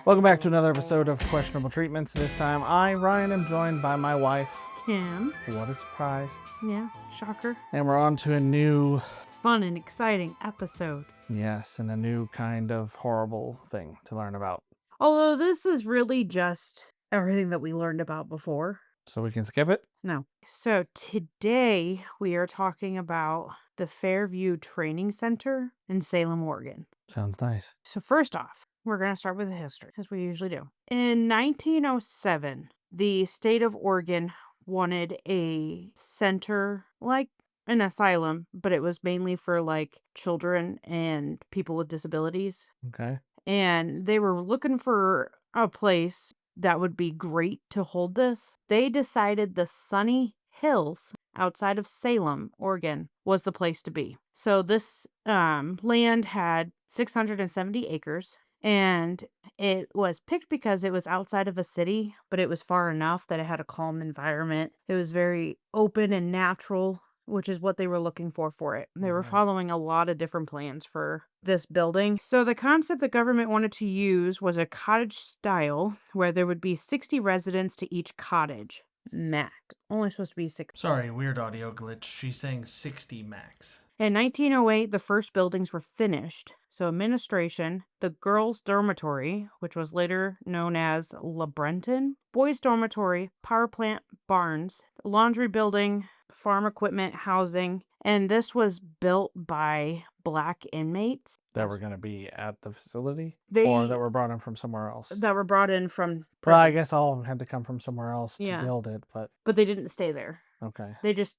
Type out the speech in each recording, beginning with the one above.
Welcome back to another episode of Questionable Treatments. This time, I, Ryan, am joined by my wife. Kim. What a surprise. Yeah, shocker. And we're on to a new, Fun and exciting episode. yes, and a new kind of horrible thing to learn about. Although this is really just everything that we learned about before. So we can skip it? No. So today we are talking about the Fairview Training Center in Salem, Oregon. Sounds nice. So first off, we're going to start with the history, as we usually do. In 1907, the state of Oregon wanted a center like an asylum, but it was mainly for like children and people with disabilities. Okay. And they were looking for a place that would be great to hold this. They decided the Sunny Hills outside of Salem, Oregon, was the place to be. So this land had 670 acres. And it was picked because it was outside of a city, but it was far enough that it had a calm environment. It was very open and natural, which is what they were looking for it. They were Right. following a lot of different plans for this building. So the concept the government wanted to use was a cottage style where there would be 60 residents to each cottage. Max. Only supposed to be 6. Sorry, weird audio glitch. She's saying 60 max. In 1908, the first buildings were finished. So administration, the girls' dormitory, which was later known as La Brenton, boys' dormitory, power plant, barns, laundry building, farm equipment, housing, and this was built by black inmates That were going to be at the facility? They- Or that were brought in from somewhere else? that were brought in from Well, I prisons. guess all of them had to come from somewhere else to Yeah. build it, but But they didn't stay there. okay. They just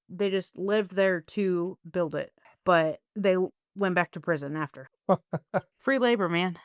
lived there to build it, but they went back to prison after. Free labor, man.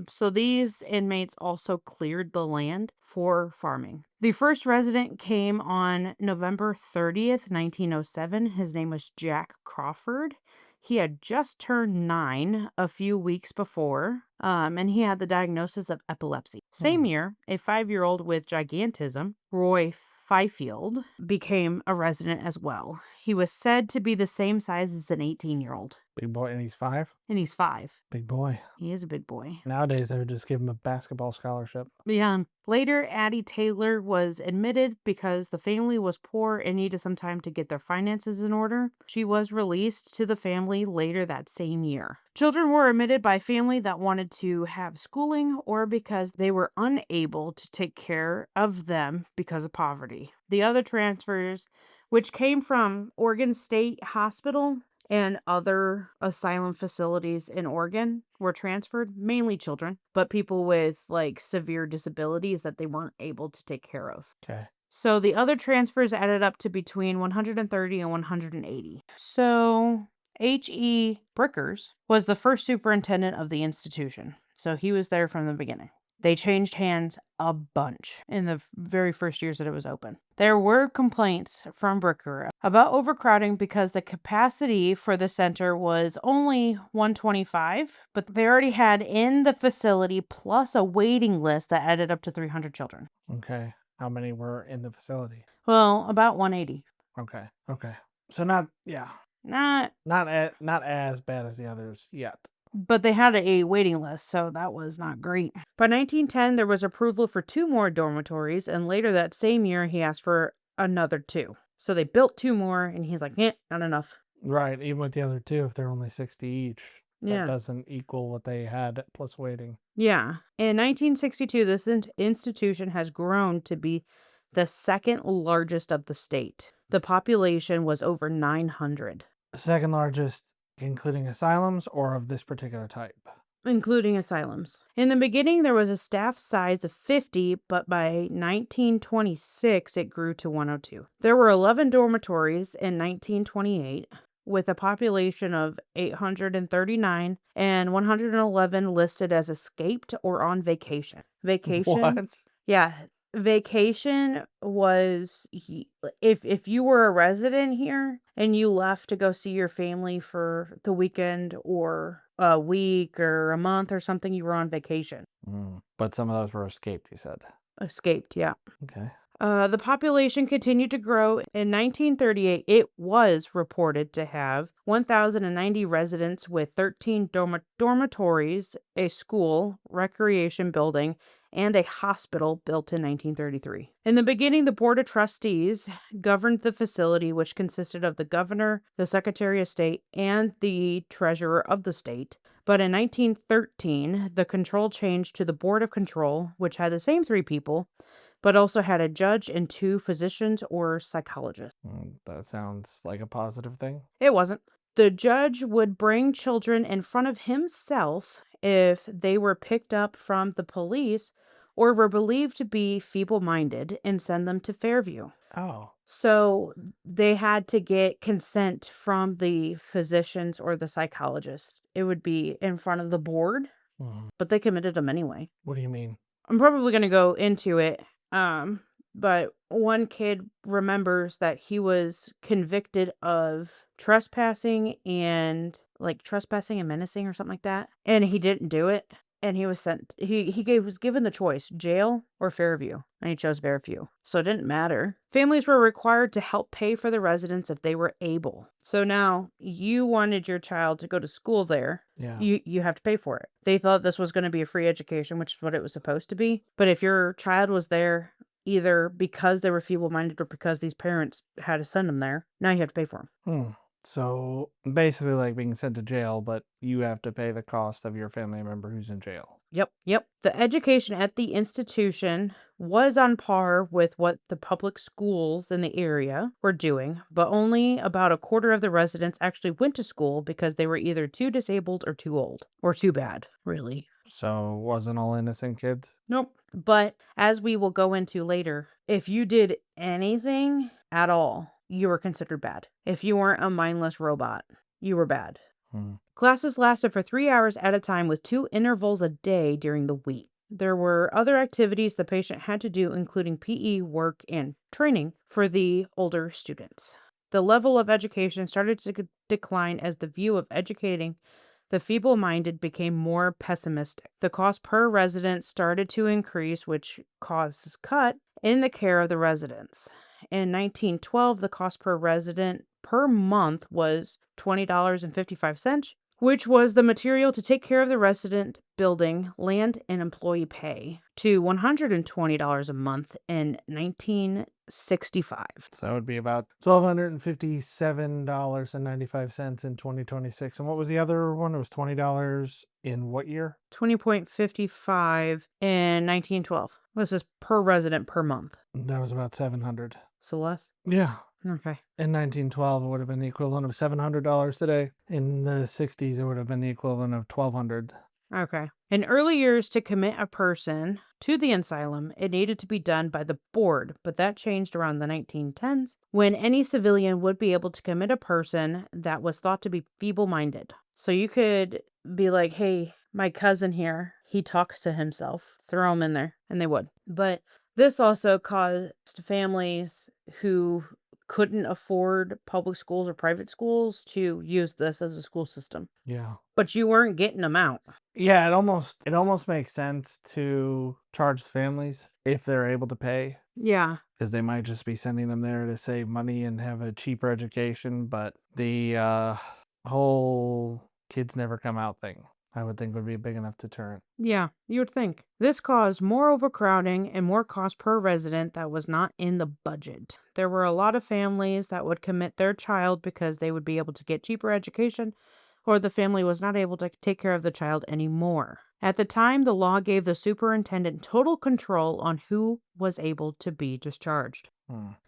So these inmates also cleared the land for farming. The first resident came on November 30th, 1907. His name was Jack Crawford. He had just turned 9 a few weeks before, and he had the diagnosis of epilepsy. Same year, a 5-year-old with gigantism, Roy Fifield, became a resident as well. He was said to be the same size as an 18-year-old. Big boy, and he's 5? And he's 5. Big boy. He is a big boy. Nowadays, they would just give him a basketball scholarship. Yeah. Later, Addie Taylor was admitted because the family was poor and needed some time to get their finances in order. She was released to the family later that same year. Children were admitted by family that wanted to have schooling or because they were unable to take care of them because of poverty. The other transfers, which came from Oregon State Hospital and other asylum facilities in Oregon, were transferred, mainly children, but people with like severe disabilities that they weren't able to take care of. Okay. So the other transfers added up to between 130 and 180. So H.E. Brickers was the first superintendent of the institution. So he was there from the beginning. They changed hands a bunch in the very first years that it was open. There were complaints from Bricker about overcrowding because the capacity for the center was only 125, but they already had in the facility plus a waiting list that added up to 300 children. Okay. How many were in the facility? Well, about 180. Okay. Okay. So not as bad as the others yet. But they had a waiting list, so that was not great. By 1910, there was approval for 2 more dormitories, and later that same year, he asked for another 2. So they built 2 more, and he's like, not enough. Right. Even with the other 2, if they're only 60 each, Yeah. that doesn't equal what they had plus waiting. Yeah. In 1962, this institution has grown to be the second largest of the state. The population was over 900. The second largest, including asylums or of this particular type? Including asylums. In the beginning, there was a staff size of 50, but by 1926, it grew to 102. There were 11 dormitories in 1928, with a population of 839 and 111 listed as escaped or on vacation. Vacation? What? Yeah. Vacation was if you were a resident here and you left to go see your family for the weekend or a week or a month or something, you were on vacation. But some of those were escaped, you said. Escaped, yeah. Okay. The population continued to grow. In 1938, it was reported to have 1,090 residents with 13 dormitories, a school, recreation building, and a hospital built in 1933. In the beginning, the Board of Trustees governed the facility, which consisted of the governor, the Secretary of State, and the treasurer of the state. But in 1913, the control changed to the Board of Control, which had the same three people but also had a judge and two physicians or psychologists. That sounds like a positive thing. It wasn't. The judge would bring children in front of himself if they were picked up from the police or were believed to be feeble minded and send them to Fairview. Oh. So they had to get consent from the physicians or the psychologist. It would be in front of the board, but they committed them anyway. What do you mean? I'm probably going to go into it. But one kid remembers that he was convicted of trespassing and menacing or something like that. And he didn't do it. And he was was given the choice, jail or Fairview. And he chose Fairview. So it didn't matter. Families were required to help pay for the residents if they were able. So now you wanted your child to go to school there. Yeah. You have to pay for it. They thought this was going to be a free education, which is what it was supposed to be. But if your child was there either because they were feeble-minded or because these parents had to send them there, now you have to pay for them. So basically like being sent to jail, but you have to pay the cost of your family member who's in jail. Yep. The education at the institution was on par with what the public schools in the area were doing, but only about a quarter of the residents actually went to school because they were either too disabled or too old or too bad, really. So wasn't all innocent kids? Nope. But as we will go into later, if you did anything at all, you were considered bad. If you weren't a mindless robot, you were bad. Classes lasted for 3 hours at a time with 2 intervals a day during the week. There were other activities the patient had to do, including PE, work, and training for the older students. The level of education started to decline as the view of educating the feeble-minded became more pessimistic. The cost per resident started to increase, which caused cut in the care of the residents. In 1912, the cost per resident per month was $20.55, which was the material to take care of the resident, building, land, and employee pay, to $120 a month in 1965. So that would be about $1,257.95 in 2026. And what was the other one? It was $20 in what year? 20.55 in 1912. This is per resident per month. That was about $700. So less? Yeah. Okay. In 1912, it would have been the equivalent of $700 today. In the 60s, it would have been the equivalent of $1,200. Okay. In early years, to commit a person to the asylum, it needed to be done by the board, but that changed around the 1910s when any civilian would be able to commit a person that was thought to be feeble-minded. So you could be like, hey, my cousin here, he talks to himself, throw him in there, and they would. But this also caused families who couldn't afford public schools or private schools to use this as a school system. Yeah. But you weren't getting them out. Yeah, it almost makes sense to charge the families if they're able to pay, Yeah. because they might just be sending them there to save money and have a cheaper education. But the whole kids never come out thing, I would think, would be a big enough deterrent. Yeah, you would think. This caused more overcrowding and more cost per resident that was not in the budget. There were a lot of families that would commit their child because they would be able to get cheaper education, or the family was not able to take care of the child anymore. At the time, the law gave the superintendent total control on who was able to be discharged.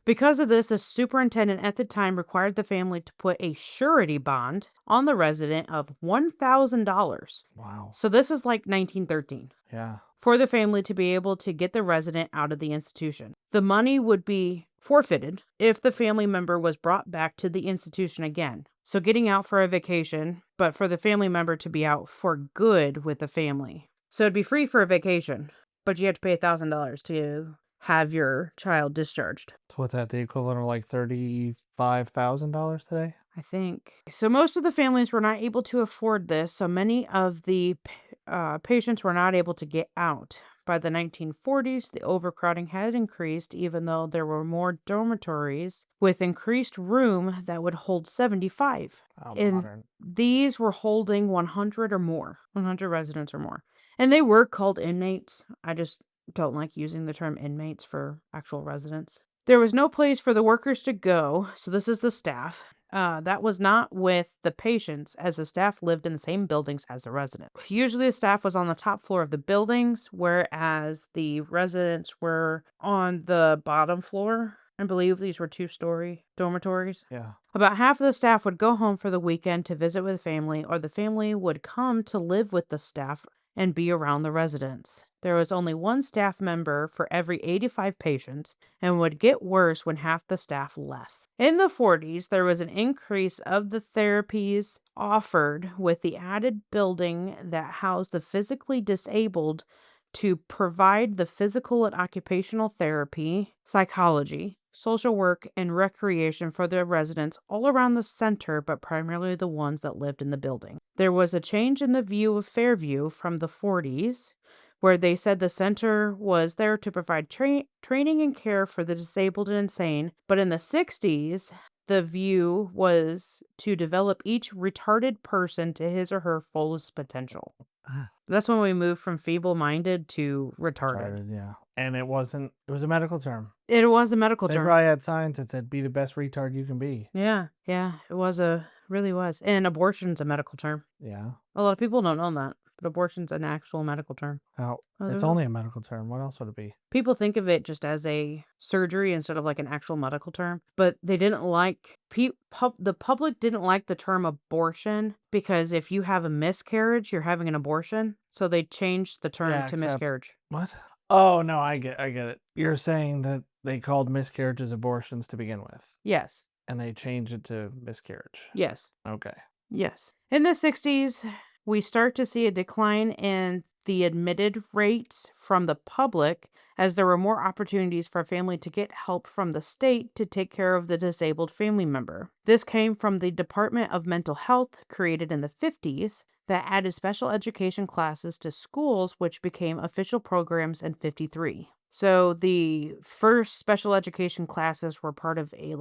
Because of this, the superintendent at the time required the family to put a surety bond on the resident of $1,000. Wow. So this is like 1913. Yeah. For the family to be able to get the resident out of the institution. The money would be forfeited if the family member was brought back to the institution again. So getting out for a vacation, but for the family member to be out for good with the family. So it'd be free for a vacation, but you have to pay $1,000 to have your child discharged. So what's that, the equivalent of like $35,000 today? I think. So most of the families were not able to afford this, so many of the patients were not able to get out. By the 1940s, the overcrowding had increased, even though there were more dormitories with increased room that would hold 75. How And modern. these were holding 100 or more, 100 residents or more. And they were called inmates. I just don't like using the term inmates for actual residents. There was no place for the workers to go, so this is the staff. That was not with the patients, as the staff lived in the same buildings as the residents. Usually, the staff was on the top floor of the buildings, whereas the residents were on the bottom floor. I believe these were 2-story dormitories. Yeah. About half of the staff would go home for the weekend to visit with family, or the family would come to live with the staff and be around the residents. There was only one staff member for every 85 patients and would get worse when half the staff left. In the 40s, there was an increase of the therapies offered with the added building that housed the physically disabled to provide the physical and occupational therapy, psychology, social work, and recreation for the residents all around the center, but primarily the ones that lived in the building. There was a change in the view of Fairview from the 40s, where they said the center was there to provide training and care for the disabled and insane, but in the 60s, the view was to develop each retarded person to his or her fullest potential. Ah, That's when we moved from feeble-minded to retarded. retarded, yeah. And it was a medical term. It was a medical They term. probably had signs that said, "Be the best retard you can be." Yeah, yeah, really was. And abortion's a medical term. Yeah. A lot of people don't know that, but abortion's an actual medical term. How it's Other only a medical term. What else would it be? people think of it just as a surgery instead of like an actual medical term, but they didn't like the public didn't like the term abortion because if you have a miscarriage, you're having an abortion, so they changed the term Yeah, to except miscarriage. what? Oh, no, I get it. You're saying that they called miscarriages abortions to begin with, Yes. and they changed it to miscarriage. Yes. Okay. Yes. In the 60s, we start to see a decline in the admitted rates from the public as there were more opportunities for a family to get help from the state to take care of the disabled family member. This came from the Department of Mental Health, created in the 50s, that added special education classes to schools, which became official programs in 53. So the first special education classes were part of a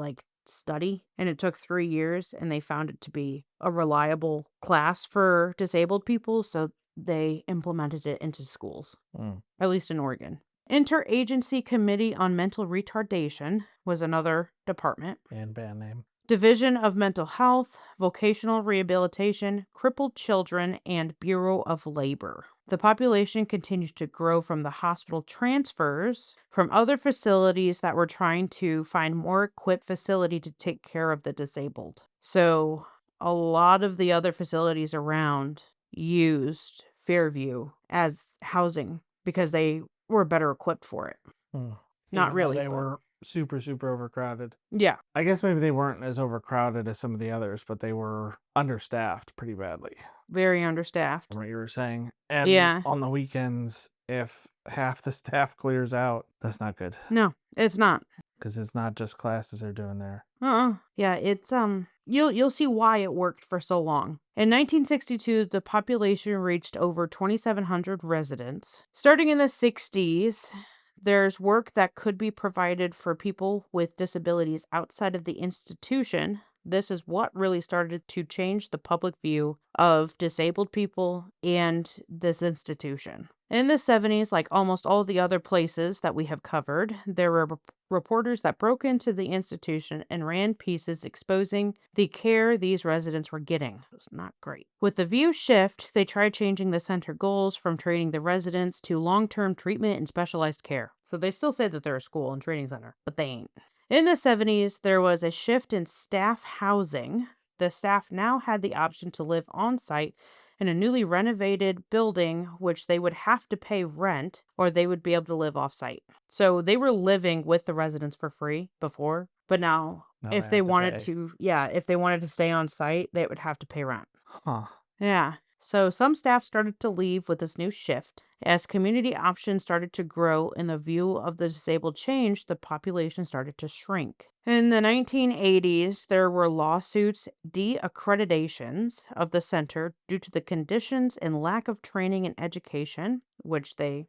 study, and it took 3 years, and they found it to be a reliable class for disabled people, so they implemented it into schools, Mm, at least in Oregon. Interagency Committee on Mental Retardation was another department. and band name. Division of Mental Health, Vocational Rehabilitation, Crippled Children, and Bureau of Labor. The population continues to grow from the hospital transfers from other facilities that were trying to find more equipped facility to take care of the disabled. So a lot of the other facilities around used Fairview as housing because they were better equipped for it. Mm. Not Even though really, they but were super, super overcrowded. yeah, I guess maybe they weren't as overcrowded as some of the others, but they were understaffed pretty badly, very understaffed. from what you were saying. And Yeah. on the weekends, if half the staff clears out, that's not good No, it's not. because it's not just classes they're doing there. Yeah, it's you'll see why it worked for so long. In 1962, the population reached over 2,700 residents. Starting in the 60s, there's work that could be provided for people with disabilities outside of the institution. This is what really started to change the public view of disabled people and this institution. In the 70s, like almost all the other places that we have covered, there were reporters that broke into the institution and ran pieces exposing the care these residents were getting. It was not great. With the view shift, they tried changing the center goals from training the residents to long-term treatment and specialized care. So they still say that they're a school and training center, but they ain't. In the 70s, there was a shift in staff housing. The staff now had the option to live on site in a newly renovated building, which they would have to pay rent or they would be able to live off site. So they were living with the residents for free before, but now Now they if they have to wanted pay. to, yeah, if they wanted to stay on site, they would have to pay rent. Huh. Yeah. So some staff started to leave with this new shift. As community options started to grow and the view of the disabled changed, the population started to shrink. In the 1980s, there were lawsuits, de-accreditations of the center due to the conditions and lack of training and education, which they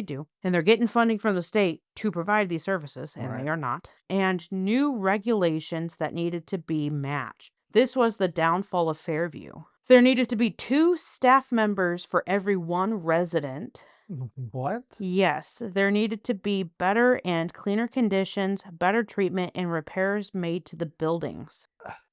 do. And they're getting funding from the state to provide these services, and Right. they are not. And new regulations that needed to be matched. This was the downfall of Fairview. There needed to be 2 staff members for every 1 resident. What? Yes, there needed to be better and cleaner conditions, better treatment, and repairs made to the buildings.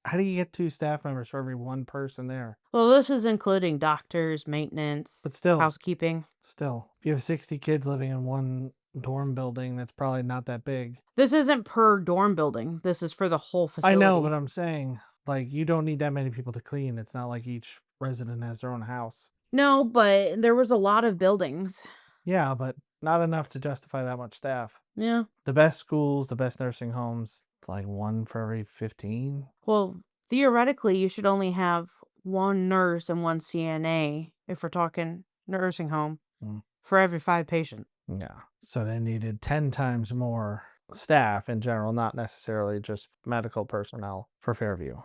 How do you get 2 staff members for every 1 person there? Well, this is including doctors, maintenance, But still, housekeeping. if you have 60 kids living in one dorm building, that's probably not that big. This isn't per dorm building. This is for the whole I know, but facility. I'm saying, like, you don't need that many people to clean. It's not like each resident has their own house. No, but there was a lot of buildings. Yeah, but not enough to justify that much staff. Yeah. The best schools, the best nursing homes, it's like 1 for every 15. Well, theoretically, you should only have 1 nurse and 1 CNA if we're talking nursing home Mm, for every 5 patients. yeah. So they needed 10 times more staff in general, not necessarily just medical personnel for Fairview.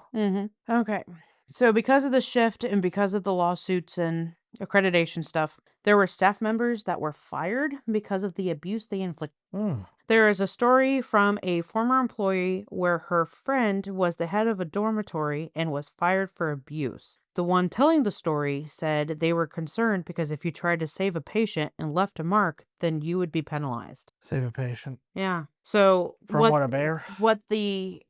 Okay. So because of the shift and because of the lawsuits and accreditation stuff, there were staff members that were fired because of the abuse they inflicted. Mm. There is a story from a former employee where her friend was the head of a dormitory and was fired for abuse. The one telling the story said they were concerned because if you tried to save a patient and left a mark, then you would be penalized. Save a patient. Yeah. So From what, a bear? what the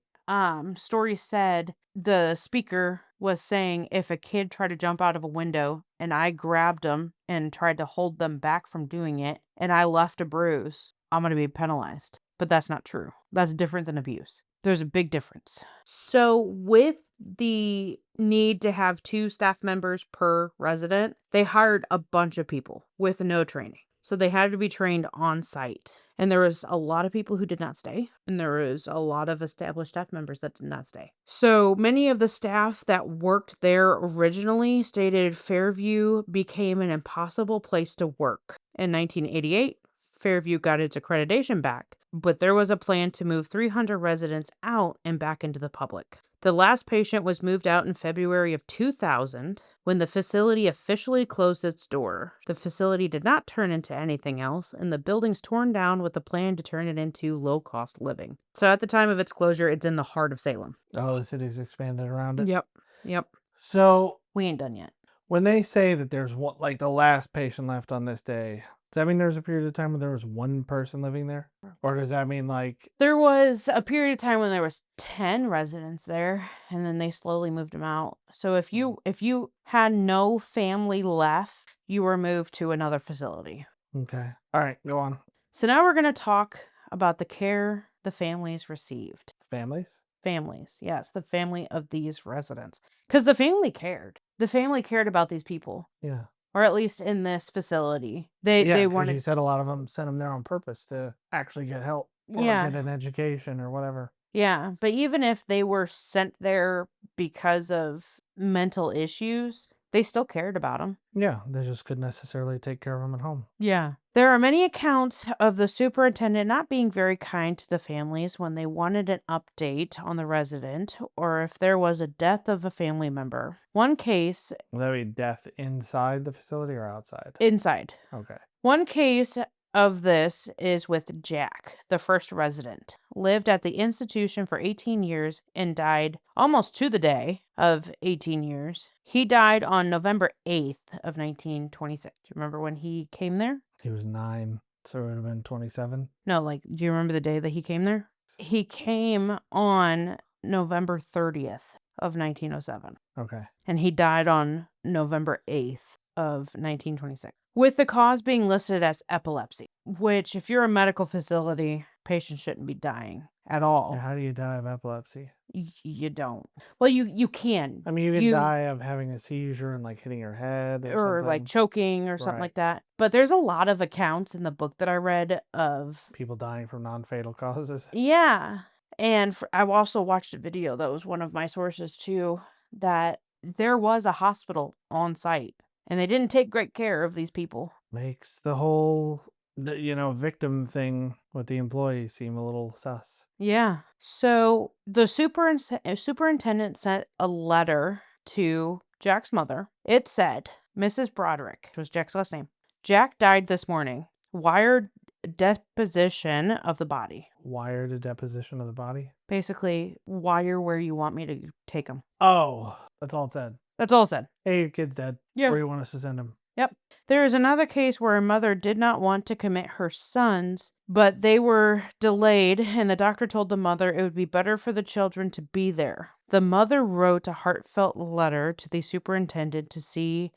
story said, the speaker was saying if a kid tried to jump out of a window and I grabbed them and tried to hold them back from doing it and I left a bruise, I'm going to be penalized. But that's not true. That's different than abuse. There's a big difference. So, with the need to have 2 staff members per resident, they hired a bunch of people with no training. So, they had to be trained on site. And there was a lot of people who did not stay, and there was a lot of established staff members that did not stay. So, many of the staff that worked there originally stated Fairview became an impossible place to work. In 1988, Fairview got its accreditation back, but there was a plan to move 300 residents out and back into the public. The last patient was moved out in February of 2000 when the facility officially closed its door. The facility did not turn into anything else, and the building's torn down with a plan to turn it into low-cost living. So at the time of its closure, it's in the heart of Salem. Oh, the city's expanded around it. Yep. Yep. So We ain't done yet. when they say that there's one, like the last patient left on this day, does that mean there's a period of time where there was 1 person living there? Or does that mean like, There was a period of time when there was 10 residents there, and then they slowly moved them out. So if you had no family left, you were moved to another facility. okay. All right, go on. So now we're going to talk about the care the families received. Families? Families, yes, the family of these residents. Because the family cared. The family cared about these people, Yeah. or at least in this facility. They Yeah, they because you wanted, said a lot of them sent them there on purpose to actually get help or yeah. get an education or whatever. Yeah, but even if they were sent there because of mental issues, they still cared about them. Yeah, they just couldn't necessarily take care of them at home. Yeah. There are many accounts of the superintendent not being very kind to the families when they wanted an update on the resident or if there was a death of a family member. One case Will that be death inside the facility or outside? inside. Okay. One case of this is with Jack, the first resident. Lived at the institution for 18 years and died almost to the day of 18 years. He died on November 8th of 1926. Do you remember when he came there? He was 9, so it would have been 27. No, like, do you remember the day that he came there? He came on November 30th of 1907, Okay. and he died on November 8th of 1926. With the cause being listed as epilepsy, which if you're a medical facility, patients shouldn't be dying at Yeah, all. how do you die of epilepsy? You don't. Well, you can. I mean, you can You die of having a seizure and like hitting your head or or like something. choking or something Right. like that. But there's a lot of accounts in the book that I read of, People dying from non-fatal causes. yeah. And I've also watched a video that was one of my sources too, that there was a hospital on site. And they didn't take great care of these people. Makes the whole, victim thing with the employee seem a little sus. Yeah. So the superintendent sent a letter to Jack's mother. It said, Mrs. Broderick, which was Jack's last name. Jack died this morning. Wire deposition of the body. Wire to deposition of the body? Basically, wire where you want me to take him. Oh, that's all it said. That's all it said. Hey, your kid's dead. Yeah. Where you want us to send him? Yep. There is another case where a mother did not want to commit her sons, but they were delayed, and the doctor told the mother it would be better for the children to be there. The mother wrote a heartfelt letter to the superintendent to see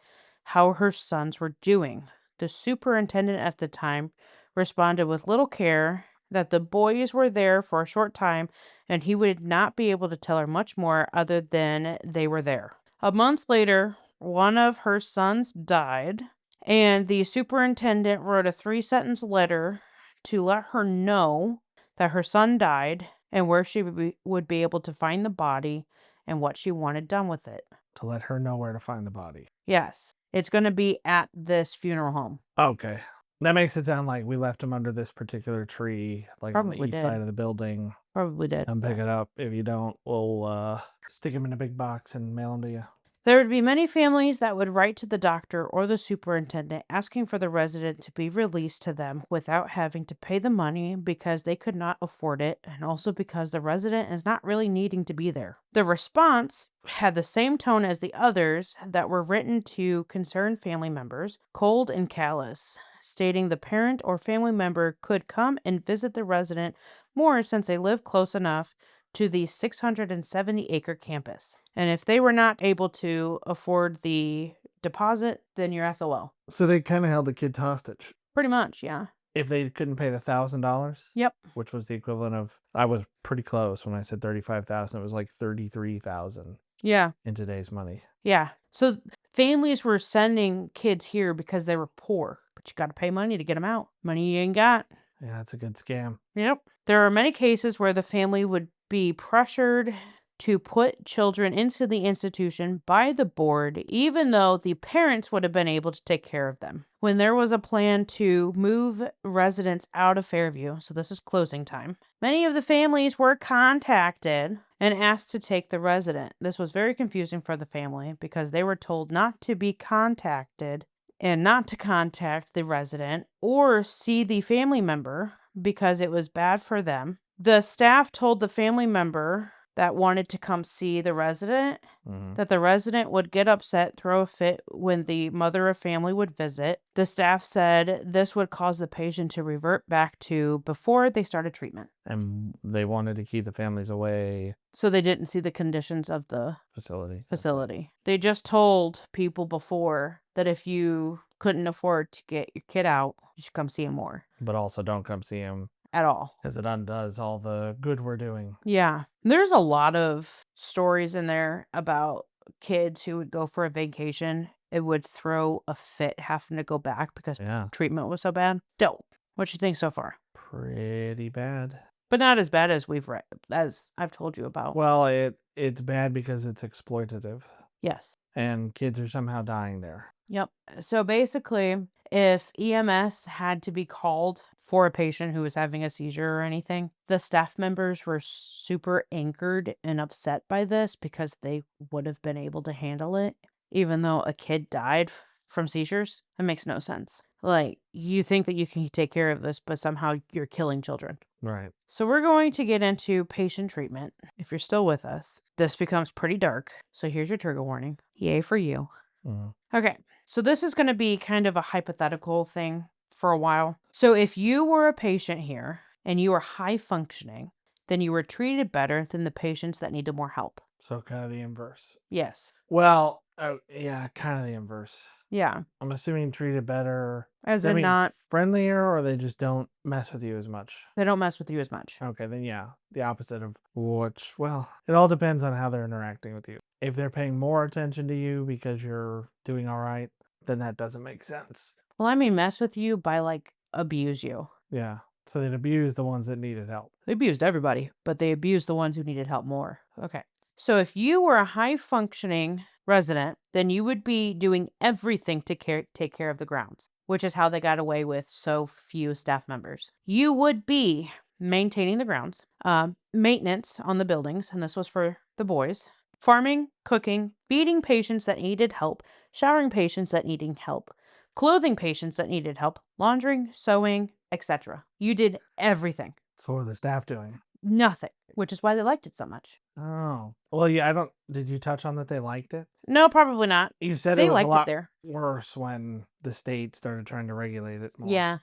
how her sons were doing. The superintendent at the time responded with little care that the boys were there for a short time and he would not be able to tell her much more other than they were there. A month later, one of her sons died, and the superintendent wrote a 3-sentence letter to let her know that her son died and where she would be able to find the body and what she wanted done with it. To let her know where to find the body. Yes, it's going to be at this funeral home. Okay. That makes it sound like we left him under this particular tree, like on the Probably east side did. of the building. Probably did. Come pick it up. If you don't, we'll stick him in a big box and mail him to you. There would be many families that would write to the doctor or the superintendent asking for the resident to be released to them without having to pay the money because they could not afford it, and also because the resident is not really needing to be there. The response had the same tone as the others that were written to concerned family members, cold and callous, stating the parent or family member could come and visit the resident more since they live close enough to the 670-acre campus. And if they were not able to afford the deposit, then you're SOL. So they kind of held the kids hostage. Pretty much, yeah. If they couldn't pay the $1,000, Yep. which was the equivalent of, I was pretty close when I said 35,000. It was like 33,000 Yeah. in today's money. Yeah. So families were sending kids here because they were poor, but you got to pay money to get them out. Money you ain't got. Yeah, that's a good scam. Yep. There are many cases where the family would be pressured to put children into the institution by the board, even though the parents would have been able to take care of them. When there was a plan to move residents out of Fairview, so this is closing time, many of the families were contacted and asked to take the resident. This was very confusing for the family because they were told not to be contacted and not to contact the resident or see the family member because it was bad for them. The staff told the family member that wanted to come see the resident that the resident would get upset, throw a fit when the mother of family would visit. The staff said this would cause the patient to revert back to before they started treatment. And they wanted to keep the families away. So they didn't see the conditions of the Facility. They just told people before that if you couldn't afford to get your kid out, you should come see him more. But also don't come see him At all. because it undoes all the good we're doing. Yeah. There's a lot of stories in there about kids who would go for a vacation. It would throw a fit having to go back because Yeah. treatment was so bad. Dope. What you think so far? Pretty bad. But not as bad as we've read, as I've told you about. Well, it's bad because it's exploitative. Yes. And kids are somehow dying there. Yep. So basically, if EMS had to be called for a patient who was having a seizure or anything, the staff members were super angered and upset by this because they would have been able to handle it, even though a kid died from seizures. It makes no sense. Like, you think that you can take care of this, but somehow you're killing children. Right. So we're going to get into patient treatment. If you're still with us, this becomes pretty dark. So here's your trigger warning. Yay for you. Okay, so this is going to be kind of a hypothetical thing for a while. So if you were a patient here and you were high functioning, then you were treated better than the patients that needed more help. So kind of the inverse. Yes. Well, yeah, kind of the inverse. Yeah. I'm assuming treated better. As Does that in mean not, friendlier, or they just don't mess with you as much? they don't mess with you as much. Okay, then yeah, the opposite of which, well, it all depends on how they're interacting with you. If they're paying more attention to you because you're doing all right, then that doesn't make sense. Well, I mean, mess with you by like abuse you. Yeah. So they'd abuse the ones that needed help. They abused everybody, but they abused the ones who needed help more. Okay. So if you were a high functioning resident, then you would be doing everything to take care of the grounds, which is how they got away with so few staff members. You would be maintaining the grounds, maintenance on the buildings, and this was for the boys, farming, cooking, feeding patients that needed help, showering patients that needed help, clothing patients that needed help, laundering, sewing, etc. You did everything. So what were the staff doing? Nothing, which is why they liked it so much. Oh. Well, yeah, I don't did you touch on that they liked it? No, probably not. You said it They was a liked it lot there. worse when the state started trying to regulate it more. Yeah.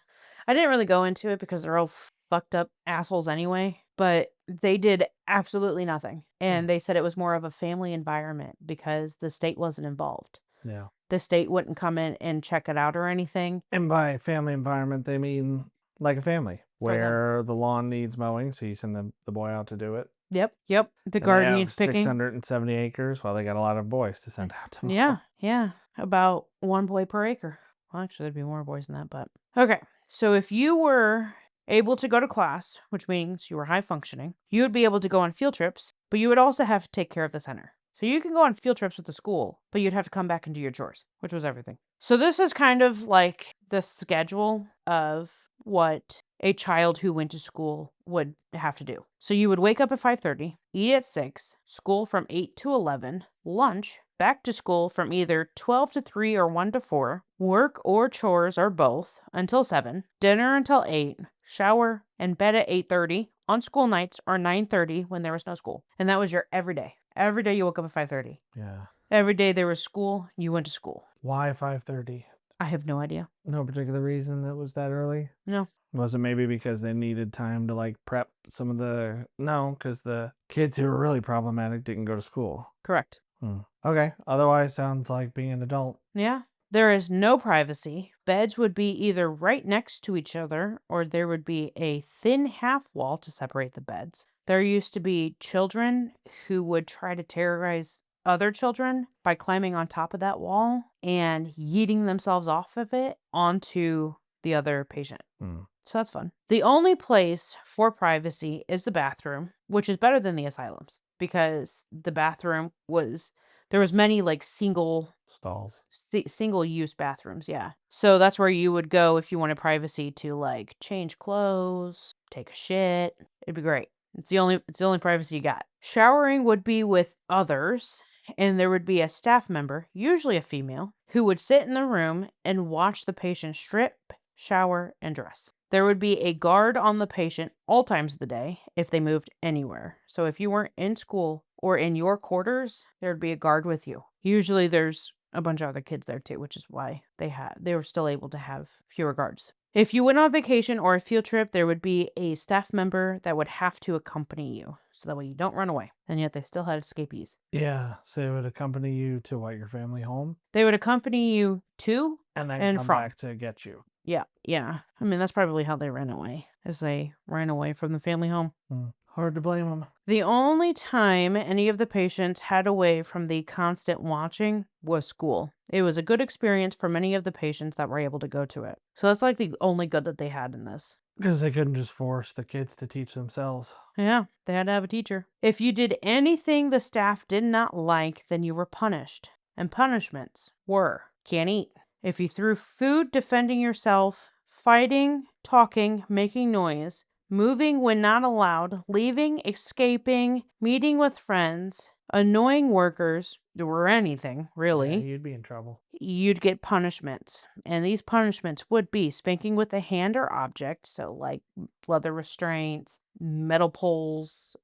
I didn't really go into it because they're all fucked up assholes anyway, but they did absolutely nothing. And they said it was more of a family environment because the state wasn't involved. Yeah. The state wouldn't come in and check it out or anything. And by family environment, they mean like a family For them. where the lawn needs mowing, so you send the boy out to do it. Yep. The And they garden have needs picking. 670 acres. Well, they got a lot of boys to send out to mow. Yeah. Yeah. About one boy per acre. Well, actually, there'd be more boys than that, but okay. So if you were able to go to class, which means you were high functioning, you would be able to go on field trips, but you would also have to take care of the center. So you can go on field trips with the school, but you'd have to come back and do your chores, which was everything. So this is kind of like the schedule of what a child who went to school would have to do. So you would wake up at 5:30, eat at 6, school from 8 to 11, lunch, back to school from either 12 to 3 or 1 to 4, work or chores or both until 7, dinner until 8, shower and bed at 8:30 on school nights or 9:30 when there was no school. And that was your every day. Every day you woke up at 5:30. Yeah. Every day there was school, you went to school. Why 5:30? I have no idea. No particular reason it was that early? No. Was it maybe because they needed time to like prep some of the no, because the kids who were really problematic didn't go to school. Correct. Okay. Otherwise sounds like being an adult. Yeah. There is no privacy. Beds would be either right next to each other or there would be a thin half wall to separate the beds. There used to be children who would try to terrorize other children by climbing on top of that wall and yeeting themselves off of it onto the other patient. So that's fun. The only place for privacy is the bathroom, which is better than the asylums because the bathroom there was many like Stalls. single use bathrooms, yeah. So that's where you would go if you wanted privacy to like change clothes, take a shit. It'd be great. It's the only privacy you got. Showering would be with others, and there would be a staff member, usually a female, who would sit in the room and watch the patient strip, shower, and dress. There would be a guard on the patient all times of the day if they moved anywhere. So if you weren't in school or in your quarters, there'd be a guard with you. Usually there's a bunch of other kids there too, which is why they were still able to have fewer guards. If you went on vacation or a field trip, there would be a staff member that would have to accompany you, so that way you don't run away. And yet they still had escapees. Yeah. So it would accompany you to what, your family home? They would accompany you to And then and come from. back to get you. Yeah. I mean, that's probably how they ran away, as they ran away from the family home. Hard to blame them. The only time any of the patients had away from the constant watching was school. It was a good experience for many of the patients that were able to go to it. So that's like the only good that they had in this. Because they couldn't just force the kids to teach themselves. Yeah, they had to have a teacher. If you did anything the staff did not like, then you were punished. And punishments were can't eat. If you threw food, defending yourself, fighting, talking, making noise, moving when not allowed, leaving, escaping, meeting with friends, annoying workers, or anything, Yeah, really, you'd be in trouble. you'd get punishments. And these punishments would be spanking with a hand or object, so like leather restraints, metal poles,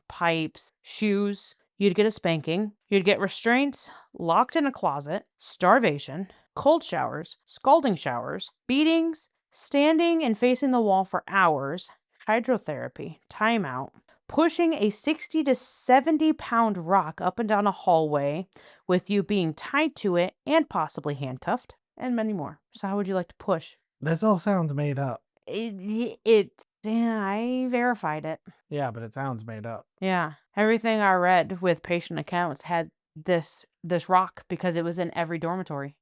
pipes, shoes. You'd get a spanking. You'd get restraints, locked in a closet, starvation, cold showers, scalding showers, beatings, standing and facing the wall for hours, hydrotherapy, timeout, pushing a 60 to 70 pound rock up and down a hallway with you being tied to it and possibly handcuffed, and many more. So how would you like to push? This all sounds made up. Yeah, I verified it. Yeah, but it sounds made up. Yeah, everything I read with patient accounts had this rock because it was in every dormitory.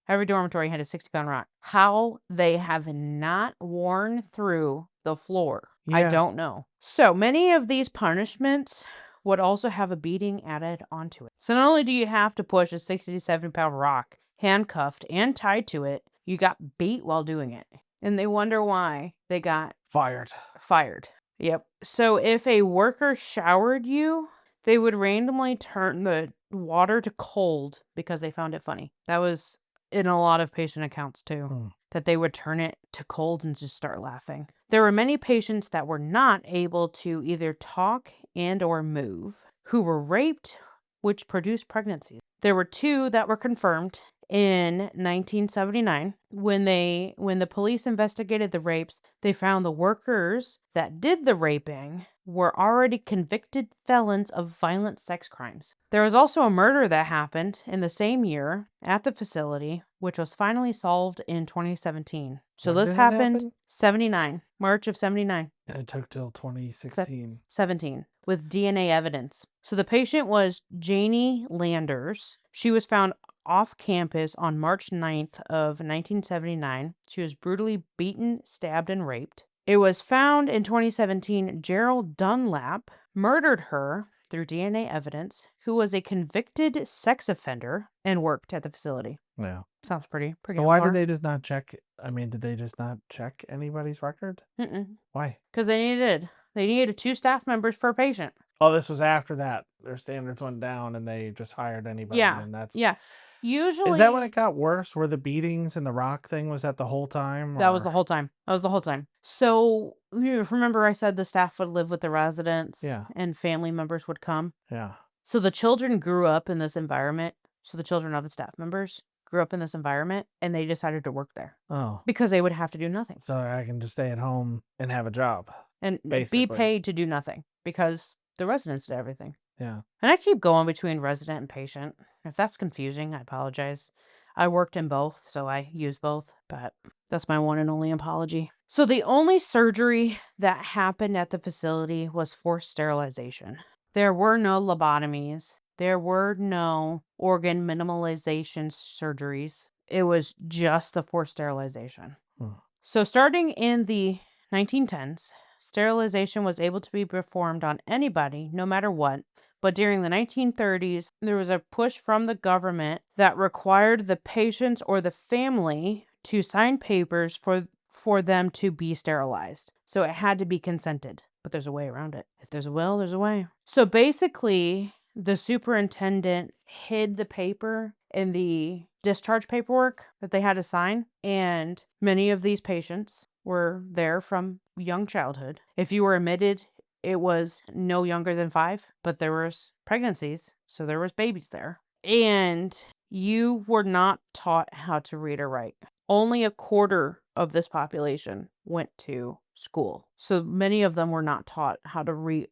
Every dormitory had a 60-pound rock. How they have not worn through the floor, I Yeah. don't know. So many of these punishments would also have a beating added onto it. So not only do you have to push a 67-pound rock handcuffed and tied to it, you got beat while doing it. And they wonder why they got Fired. fired. Yep. So if a worker showered you, they would randomly turn the water to cold because they found it funny. That was in a lot of patient accounts too, that they would turn it to cold and just start laughing. There were many patients that were not able to either talk and or move, who were raped, which produced pregnancies. There were 2 that were confirmed in 1979. When the police investigated the rapes, they found the workers that did the raping were already convicted felons of violent sex crimes. There was also a murder that happened in the same year at the facility, which was finally solved in 2017. So When this did it happened happen? 79, March of 79. And it took till 2016. 17 with DNA evidence. So the patient was Janie Landers. She was found off campus on March 9th of 1979. She was brutally beaten, stabbed, and raped. It was found in 2017 Gerald Dunlap murdered her through DNA evidence, who was a convicted sex offender and worked at the facility. Yeah. Sounds pretty So why on did par. they just not check? I mean, did they just not check anybody's record? Why? Because they needed 2 staff members per patient. Oh, this was after that. Their standards went down and they just hired anybody, Yeah, and that's yeah. is that when Usually it got worse? Where the beatings and the rock thing was that the whole time, that was or the whole time. That was the whole time. So, you remember I said the staff would live with the residents yeah, and family members would come? yeah. So the children grew up in this environment. So the children of the staff members grew up in this environment and they decided to work there Oh, because they would have to do nothing so I can just stay at home and have a job, and be basically. paid to do nothing because the residents did everything. Yeah. And I keep going between resident and patient. If that's confusing, I apologize. I worked in both, so I use both, but that's my one and only apology. So the only surgery that happened at the facility was forced sterilization. There were no lobotomies. There were no organ minimalization surgeries. It was just the forced sterilization. Hmm. So starting in the 1910s, sterilization was able to be performed on anybody, no matter what. But during the 1930s, there was a push from the government that required the patients or the family to sign papers for them to be sterilized. So it had to be consented, but there's a way around it. If there's a will, there's a way. So basically, the superintendent hid the paper in the discharge paperwork that they had to sign, and many of these patients were there from young childhood. If you were admitted, it was no younger than 5, but there was pregnancies, so there was babies there. And you were not taught how to read or write. Only a quarter of this population went to school. So many of them were not taught how to read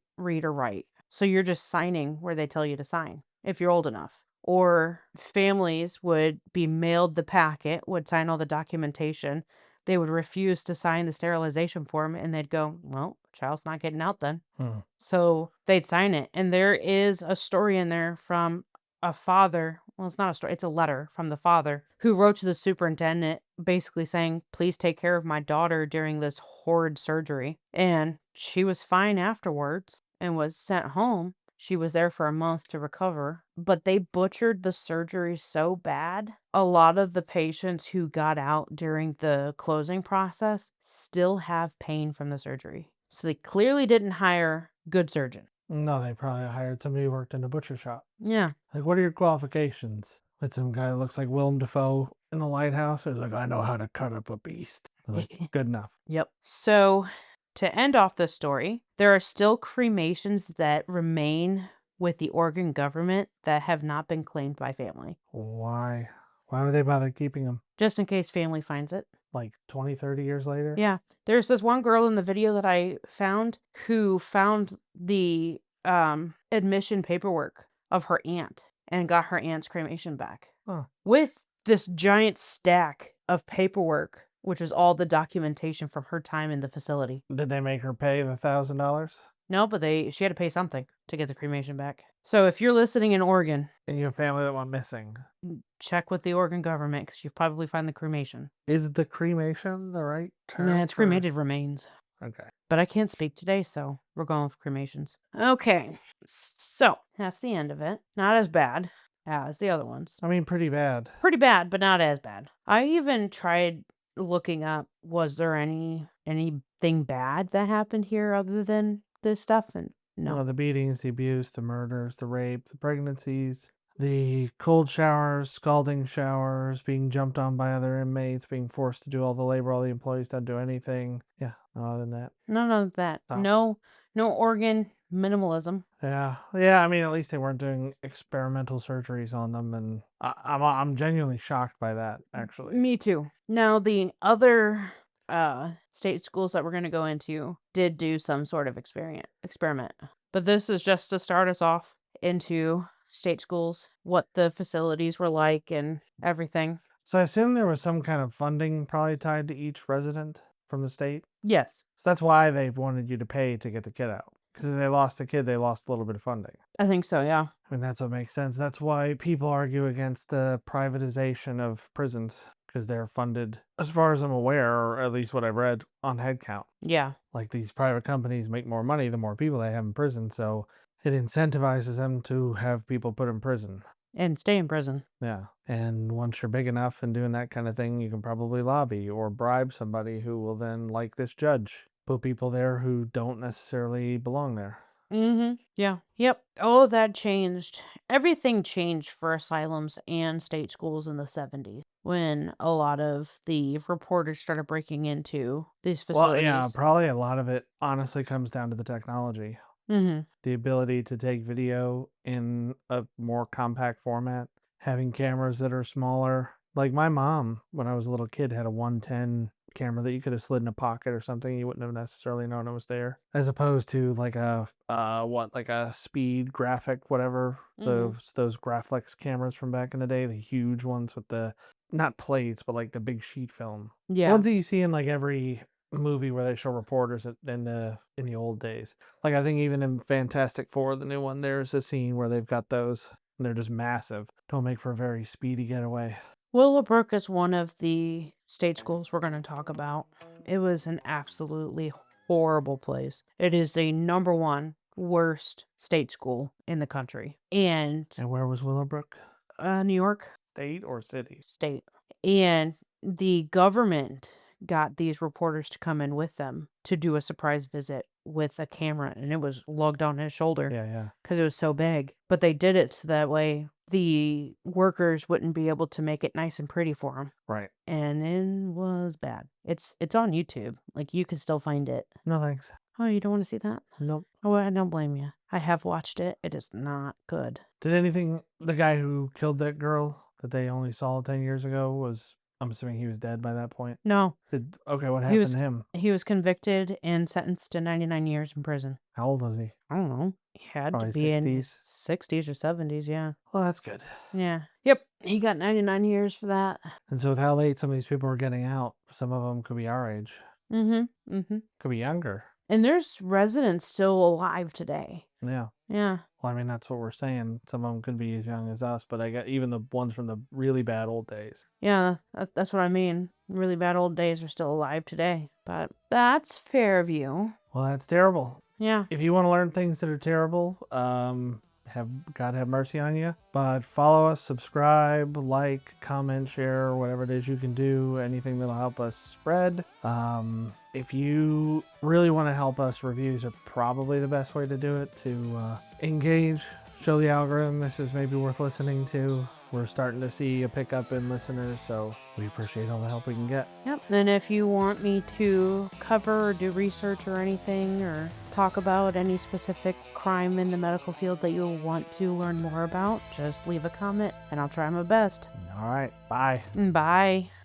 or write. So you're just signing where they tell you to sign if you're old enough. Or families would be mailed the packet, would sign all the documentation. They would refuse to sign the sterilization form and they'd go, well, child's not getting out then. Hmm. So they'd sign it. And there is a story in there from a father. Well, it's not a story, it's a letter from the father who wrote to the superintendent basically saying, please take care of my daughter during this horrid surgery. And she was fine afterwards and was sent home. She was there for a month to recover, but they butchered the surgery so bad. A lot of the patients who got out during the closing process still have pain from the surgery. So they clearly didn't hire good surgeon. No, they probably hired somebody who worked in a butcher shop. Yeah. Like, what are your qualifications? It's some guy that looks like Willem Dafoe in the lighthouse. He's like, I know how to cut up a beast. I was like, good enough. Yep. So to end off this story, there are still cremations that remain with the Oregon government that have not been claimed by family, Why? Why would they bother keeping them? just in case family finds it. Like 20, 30 years later? Yeah. There's this one girl in the video that I found who found the admission paperwork of her aunt and got her aunt's cremation back Huh. with this giant stack of paperwork, which was all the documentation from her time in the facility. Did they make her pay the $1,000? No, but she had to pay something to get the cremation back. So if you're listening in Oregon, And you have family that went missing. check with the Oregon government because you'll probably find the cremation. Is the cremation the right term? Nah, it's for- cremated remains. Okay. But I can't speak today, so we're going with cremations. Okay, so that's the end of it. Not as bad as the other ones. I mean, pretty bad. Pretty bad, but not as bad. I even tried looking up, was there anything bad that happened here other than this stuff? And no. The beatings, the abuse, the murders, the rape, the pregnancies, the cold showers, scalding showers, being jumped on by other inmates, being forced to do all the labor, all the employees don't do anything. Yeah, no, other than that, None of that. tops. No organ minimalism. Yeah. I mean, at least they weren't doing experimental surgeries on them, and I'm genuinely shocked by that. Actually, Me too. Now the other state schools that we're going to go into did do some sort of experiment. But this is just to start us off into state schools, what the facilities were like and everything. so I assume there was some kind of funding probably tied to each resident from the state. Yes, So that's why they wanted you to pay to get the kid out. Because if they lost the kid, they lost a little bit of funding. I think so, yeah. I mean, that's what makes sense. That's why people argue against the privatization of prisons, because they're funded, as far as I'm aware, or at least what I've read, on headcount. Yeah. Like these private companies make more money the more people they have in prison, so it incentivizes them to have people put in prison. And stay in prison. Yeah. And once you're big enough and doing that kind of thing, you can probably lobby or bribe somebody who will then, like this judge, put people there who don't necessarily belong there. Yeah. Yep. Oh, that changed. Everything changed for asylums and state schools in the 70s when a lot of the reporters started breaking into these Well, yeah, facilities. probably a lot of it honestly comes down to the technology. Mhm. The ability to take video in a more compact format, having cameras that are smaller. Like my mom, when I was a little kid, had a 110 camera that you could have slid in a pocket or something. You wouldn't have necessarily known it was there, as opposed to like like a speed graphic, whatever, Mhm. those Graflex cameras from back in the day, the huge ones with the not plates, but like the big sheet film. The Yeah. ones that you see in like every movie where they show reporters in the old days. Like I think even in Fantastic Four, the new one, there's a scene where they've got those and they're just massive. Don't make for a very speedy getaway. Willowbrook is one of the state schools we're going to talk about. It was an absolutely horrible place. It is the number one worst state school in the country. And And where was Willowbrook? New York State or city? State. And the government got these reporters to come in with them to do a surprise visit with a camera, and it was lugged on his shoulder Yeah. because it was so big. But they did it so that way the workers wouldn't be able to make it nice and pretty for them. Right. And it was bad. It's on YouTube. Like, you can still find it. No thanks. Oh, you don't wanna see that? Nope. Oh, I don't blame you. I have watched it. It is not good. Did anything the guy who killed that girl that they only saw 10 years ago was I'm assuming he was dead by that point? No, Okay, what he happened was to him? he was convicted and sentenced to 99 years in prison. How old was he? I don't know. He had to Probably be in his 60s. 60s or 70s, yeah. Well, that's good. Yeah. Yep, he got 99 years for that. And so with how late some of these people were getting out, some of them could be our age, Mhm, mhm. could be younger. And there's residents still alive today. Yeah. Yeah. Well, I mean, that's what we're saying. Some of them could be as young as us, but I got even the ones from the really bad old days. Yeah, that's what I mean. Really bad old days are still alive today. But that's Fairview. Well, that's terrible. Yeah. If you want to learn things that are terrible, have God have mercy on you. But follow us, subscribe, like, comment, share, whatever it is you can do. Anything that'll help us spread. If you really want to help us, reviews are probably the best way to do it to engage, show the algorithm this is maybe worth listening to. We're starting to see a pickup in listeners, so we appreciate all the help we can get. Yep. And if you want me to cover or do research or anything or talk about any specific crime in the medical field that you want to learn more about, just leave a comment and I'll try my best. All right, bye. Bye.